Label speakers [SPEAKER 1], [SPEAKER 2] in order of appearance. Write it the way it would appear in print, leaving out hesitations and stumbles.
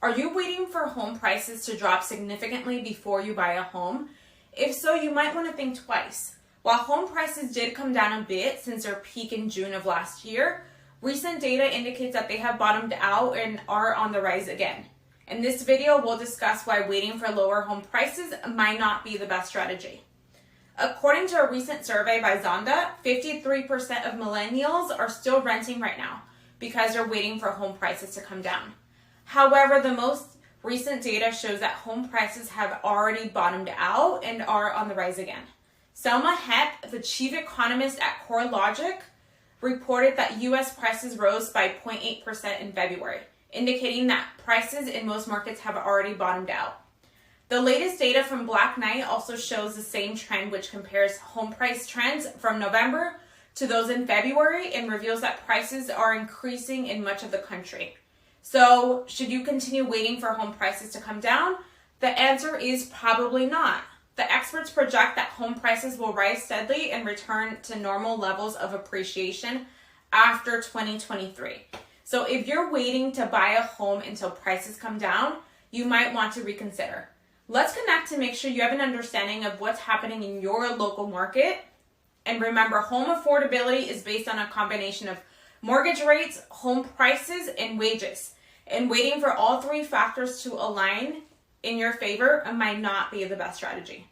[SPEAKER 1] Are you waiting for home prices to drop significantly before you buy a home? If so, you might want to think twice. While home prices did come down a bit since their peak in June of last year, recent data indicates that they have bottomed out and are on the rise again. In this video, we'll discuss why waiting for lower home prices might not be the best strategy. According to a recent survey by Zonda, 53% of millennials are still renting right now because they're waiting for home prices to come down. However, the most recent data shows that home prices have already bottomed out and are on the rise again. Selma Hepp, the chief economist at CoreLogic, reported that U.S. prices rose by 0.8% in February, indicating that prices in most markets have already bottomed out. The latest data from Black Knight also shows the same trend, which compares home price trends from November to those in February and reveals that prices are increasing in much of the country. So, should you continue waiting for home prices to come down? The answer is probably not. The experts project that home prices will rise steadily and return to normal levels of appreciation after 2023. So if you're waiting to buy a home until prices come down, you might want to reconsider. Let's connect to make sure you have an understanding of what's happening in your local market. And remember, home affordability is based on a combination of mortgage rates, home prices, and wages. And waiting for all three factors to align in your favor might not be the best strategy.